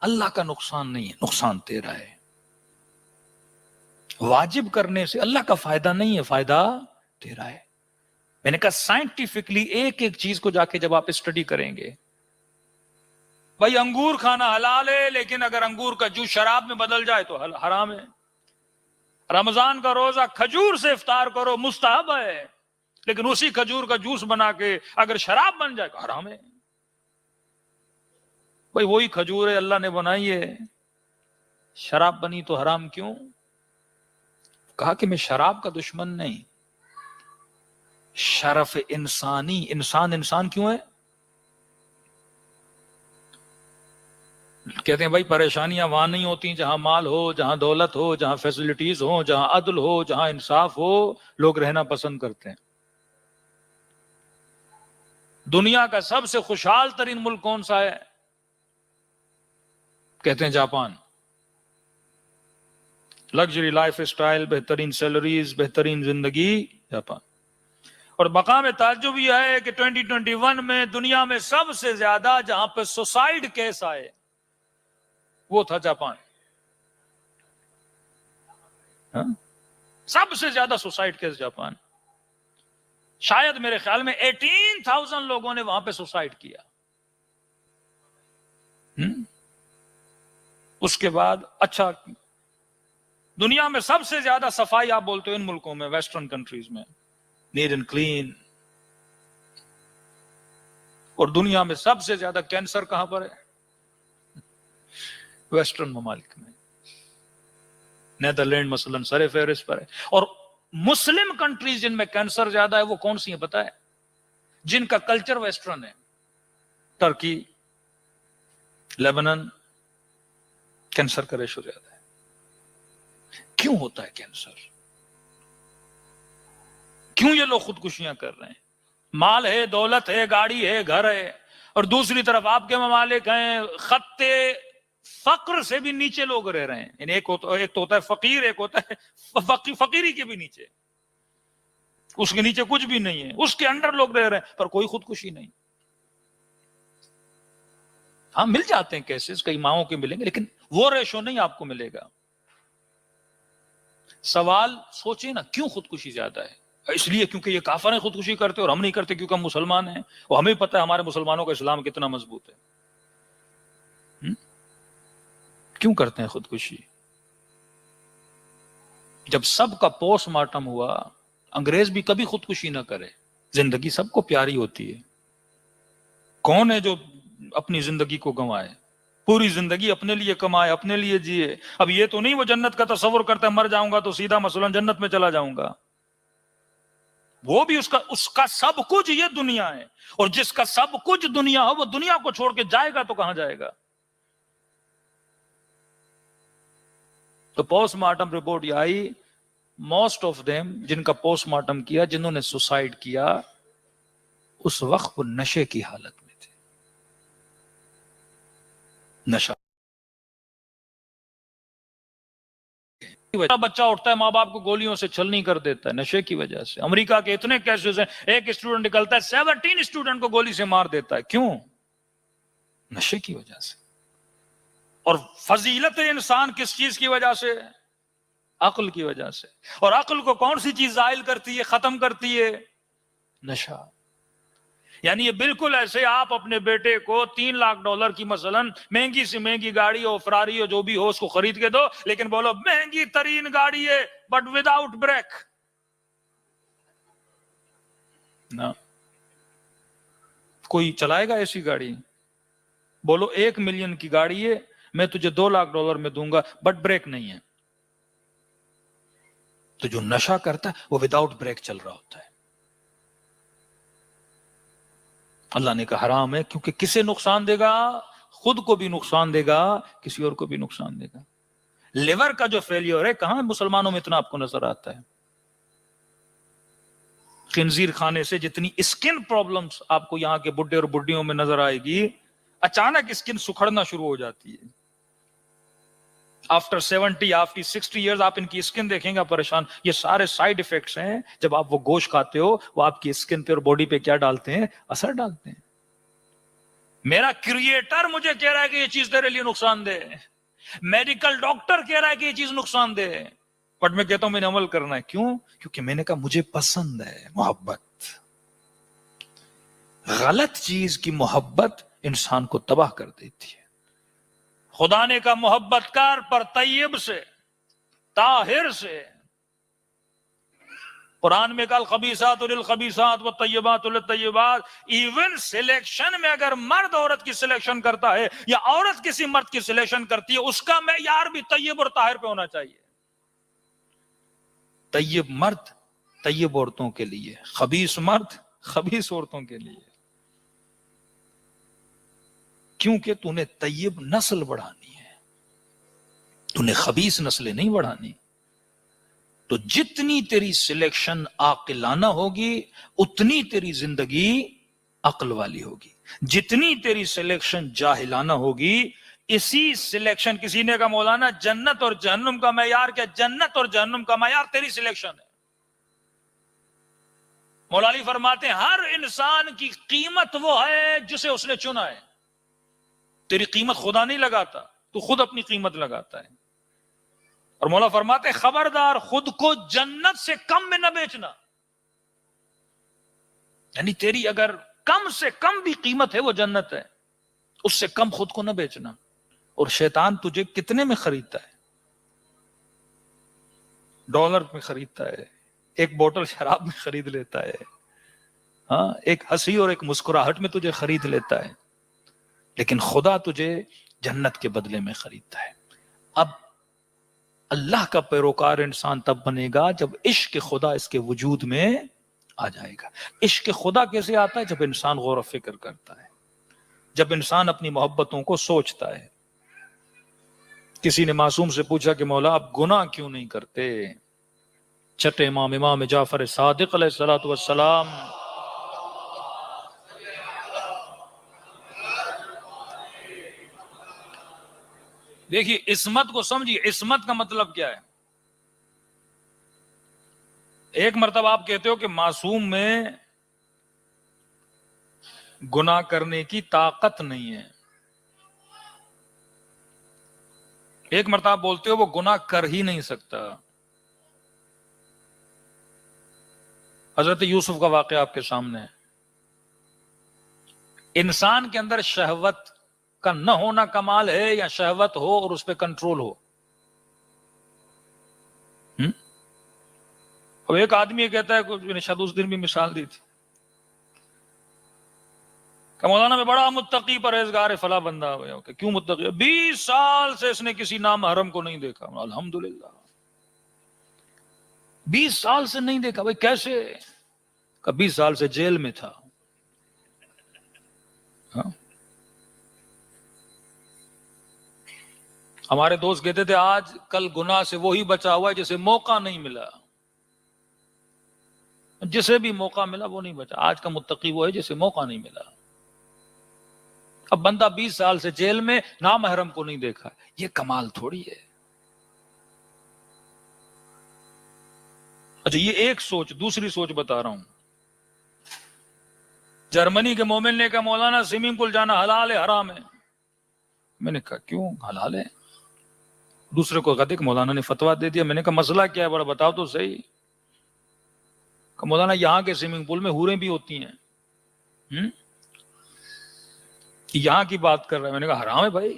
اللہ کا نقصان نہیں ہے، نقصان تیرا ہے. واجب کرنے سے اللہ کا فائدہ نہیں ہے، فائدہ تیرا ہے. میں نے کہا سائنٹیفکلی ایک ایک چیز کو جا کے جب آپ اسٹڈی کریں گے، بھائی انگور کھانا حلال ہے، لیکن اگر انگور کا جوس شراب میں بدل جائے تو حرام ہے. رمضان کا روزہ کھجور سے افطار کرو مستحب ہے، لیکن اسی کھجور کا جوس بنا کے اگر شراب بن جائے تو حرام ہے. بھائی وہی کھجور ہے، اللہ نے بنائی ہے، شراب بنی تو حرام کیوں؟ کہا کہ میں شراب کا دشمن نہیں، شرف انسانی، انسان کیوں ہے؟ کہتے ہیں بھائی پریشانیاں وہاں نہیں ہوتی جہاں مال ہو، جہاں دولت ہو، جہاں فیسلٹیز ہو، جہاں عدل ہو، جہاں انصاف ہو، لوگ رہنا پسند کرتے ہیں. دنیا کا سب سے خوشحال ترین ملک کون سا ہے؟ کہتے ہیں جاپان. لگژری لائف اسٹائل، بہترین سیلریز، بہترین زندگی، جاپان. اور مقام تعجب یہ ہے کہ 2021 میں دنیا میں سب سے زیادہ جہاں پہ سوسائڈ کیس آئے وہ تھا جاپان. سب سے زیادہ سوسائڈ کیس جاپان. شاید میرے خیال میں 18,000 لوگوں نے وہاں پہ سوسائڈ کیا. اس کے بعد اچھا دنیا میں سب سے زیادہ صفائی آپ بولتے ہو ان ملکوں میں، ویسٹرن کنٹریز میں، نیٹ اینڈ کلین. اور دنیا میں سب سے زیادہ کینسر کہاں پر ہے؟ ویسٹرن ممالک میں. نیدرلینڈ مثلا سر فہرست پر ہے. اور مسلم کنٹریز جن میں کینسر زیادہ ہے وہ کون سی ہیں پتہ ہے؟ جن کا کلچر ویسٹرن ہے. ٹرکی، لیبنن، کینسر کا ریشو زیادہ ہے. کیوں ہوتا ہے کینسر؟ کیوں یہ لوگ خودکشیاں کر رہے ہیں؟ مال ہے، دولت ہے، گاڑی ہے، گھر ہے، اور دوسری طرف آپ کے ممالک ہیں خط فقر سے بھی نیچے لوگ رہ رہے ہیں. یعنی ایک تو ہوتا ہے فقیر، ایک ہوتا ہے فقیری کے بھی نیچے، اس کے نیچے کچھ بھی نہیں ہے، اس کے اندر لوگ رہ رہے ہیں پر کوئی خودکشی نہیں. ہاں مل جاتے ہیں کیسز، کئی ماہوں کے ملیں گے، لیکن وہ ریشو نہیں آپ کو ملے گا. سوال سوچیں نا کیوں خودکشی زیادہ ہے؟ اس لیے کیونکہ یہ کافر ہیں خودکشی کرتے اور ہم نہیں کرتے کیونکہ ہم مسلمان ہیں، اور ہمیں پتہ ہے ہمارے مسلمانوں کا اسلام کتنا مضبوط ہے. کیوں کرتے ہیں خودکشی؟ جب سب کا پوسٹ مارٹم ہوا، انگریز بھی کبھی خودکشی نہ کرے. زندگی سب کو پیاری ہوتی ہے. کون ہے جو اپنی زندگی کو گنوائے؟ پوری زندگی اپنے لیے کمائے، اپنے لیے جیے. اب یہ تو نہیں وہ جنت کا تصور کرتا ہے مر جاؤں گا تو سیدھا مثلا جنت میں چلا جاؤں گا. وہ بھی اس کا سب کچھ یہ دنیا ہے، اور جس کا سب کچھ دنیا ہو وہ دنیا کو چھوڑ کے جائے گا تو کہاں جائے گا؟ تو پوسٹ مارٹم رپورٹ یہ آئی، موسٹ آف دیم جن کا پوسٹ مارٹم کیا، جنہوں نے سوسائڈ کیا، اس وقت وہ نشے کی حالت میں تھے. نشہ. بچہ اٹھتا ہے ماں باپ کو گولیوں سے چھلنی کر دیتا ہے نشے کی وجہ سے. امریکہ کے اتنے کیسز ہیں، ایک اسٹوڈنٹ نکلتا ہے 17 اسٹوڈنٹ کو گولی سے مار دیتا ہے. کیوں؟ نشے کی وجہ سے. اور فضیلت انسان کس چیز کی وجہ سے؟ عقل کی وجہ سے. اور عقل کو کون سی چیز زائل کرتی ہے، ختم کرتی ہے؟ نشہ. یعنی یہ بالکل ایسے آپ اپنے بیٹے کو $3 لاکھ کی مثلا مہنگی سے مہنگی گاڑی ہو، فراری ہو، جو بھی ہو، اس کو خرید کے دو، لیکن بولو مہنگی ترین گاڑی ہے بٹ وداؤٹ بریک. نہ کوئی چلائے گا ایسی گاڑی؟ بولو 1 ملین کی گاڑی ہے، میں تجھے $2 لاکھ میں دوں گا بٹ بریک نہیں ہے. تو جو نشہ کرتا ہے وہ وداؤٹ بریک چل رہا ہوتا ہے. اللہ نے کہا حرام ہے، کیونکہ کسے نقصان دے گا؟ خود کو بھی نقصان دے گا، کسی اور کو بھی نقصان دے گا. لیور کا جو فیلیور ہے کہاں مسلمانوں میں اتنا آپ کو نظر آتا ہے؟ خنزیر کھانے سے جتنی اسکن پرابلمز آپ کو یہاں کے بڈھے اور بڈھیوں میں نظر آئے گی، اچانک اسکن سکھڑنا شروع ہو جاتی ہے. آفٹر 70 آفٹر 60 ایئرز آپ ان کی اسکن دیکھیں گے پریشان. یہ سارے سائیڈ ایفیکٹس ہیں جب آپ وہ گوشت کھاتے ہو، وہ آپ کی اسکن پہ اور باڈی پہ کیا ڈالتے ہیں؟ اثر ڈالتے ہیں. میرا کریٹر مجھے کہہ رہا ہے کہ یہ چیز تیرے لیے نقصان دہ ہے، میڈیکل ڈاکٹر کہہ رہا ہے کہ یہ چیز نقصان دہ ہے، بٹ میں کہتا ہوں میں نے عمل کرنا ہے. کیوں؟ کیونکہ میں نے کہا مجھے پسند ہے. محبت، غلط چیز کی محبت انسان کو تباہ کر دیتی ہے. خدا نے کہا محبت کار پر طیب سے، طاہر سے. قرآن میں کہا خبیثات للخبیثات والطیبات للطیبات. ایون سلیکشن میں اگر مرد عورت کی سلیکشن کرتا ہے یا عورت کسی مرد کی سلیکشن کرتی ہے، اس کا معیار بھی طیب اور طاہر پہ ہونا چاہیے. طیب مرد طیب عورتوں کے لیے، خبیث مرد خبیث عورتوں کے لیے. کیونکہ تو نے طیب نسل بڑھانی ہے، تو نے خبیث نسلیں نہیں بڑھانی. تو جتنی تیری سلیکشن عاقلانہ ہوگی اتنی تیری زندگی عقل والی ہوگی. جتنی تیری سلیکشن جاہلانہ ہوگی، اسی سلیکشن، کسی نے کہا مولانا جنت اور جہنم کا معیار کیا؟ جنت اور جہنم کا معیار تیری سلیکشن ہے. مولا علی فرماتے ہیں ہر انسان کی قیمت وہ ہے جسے اس نے چنا ہے. تیری قیمت خدا نہیں لگاتا، تو خود اپنی قیمت لگاتا ہے. اور مولا فرماتے خبردار خود کو جنت سے کم میں نہ بیچنا. یعنی تیری اگر کم سے کم بھی قیمت ہے وہ جنت ہے، اس سے کم خود کو نہ بیچنا. اور شیطان تجھے کتنے میں خریدتا ہے؟ ڈالر میں خریدتا ہے، ایک بوتل شراب میں خرید لیتا ہے، ہاں ایک ہنسی اور ایک مسکراہٹ میں تجھے خرید لیتا ہے. لیکن خدا تجھے جنت کے بدلے میں خریدتا ہے. اب اللہ کا پیروکار انسان تب بنے گا جب عشق خدا اس کے وجود میں آ جائے گا. عشق خدا کیسے آتا ہے؟ جب انسان غور و فکر کرتا ہے، جب انسان اپنی محبتوں کو سوچتا ہے. کسی نے معصوم سے پوچھا کہ مولا آپ گناہ کیوں نہیں کرتے؟ چھٹے امام جعفر صادق علیہ الصلوۃ والسلام دیکھیے عصمت کو سمجھیے. عصمت کا مطلب کیا ہے؟ ایک مرتبہ آپ کہتے ہو کہ معصوم میں گناہ کرنے کی طاقت نہیں ہے، ایک مرتبہ بولتے ہو وہ گناہ کر ہی نہیں سکتا. حضرت یوسف کا واقعہ آپ کے سامنے ہے. انسان کے اندر شہوت کا نہ ہونا کمال ہے یا شہوت ہو اور اس پہ کنٹرول ہو؟ اب ایک آدمی یہ کہتا ہے، میں نے شاید اس دن بھی مثال دی تھی کہ مولانا میں بڑا متقی پرہیزگار فلاں بندہ ہو. کہ کیوں متقی؟ 20 سال سے اس نے کسی نامحرم کو نہیں دیکھا. الحمدللہ 20 سال سے نہیں دیکھا. بھائی کیسے؟ کہ 20 سال سے جیل میں تھا. ہمارے دوست کہتے تھے آج کل گناہ سے وہی بچا ہوا ہے جسے موقع نہیں ملا. جسے بھی موقع ملا وہ نہیں بچا. آج کا متقی وہ ہے جسے موقع نہیں ملا. اب بندہ 20 سال سے جیل میں نامحرم کو نہیں دیکھا، یہ کمال تھوڑی ہے. اچھا یہ ایک سوچ. دوسری سوچ بتا رہا ہوں. جرمنی کے مومن نے کہا مولانا سوئمنگ پول جانا حلال ہے حرام ہے؟ میں نے کہا کیوں حلال ہے؟ دوسرے کو کہتے کہ مولانا نے فتویٰ دے دیا. میں نے کہا مسئلہ کیا ہے؟ بڑا بتاؤ تو صحیح. کہ مولانا یہاں کے سوئمنگ پول میں حوریں بھی ہوتی ہیں. یہاں کی بات کر رہا ہے. میں نے کہا حرام ہے بھائی.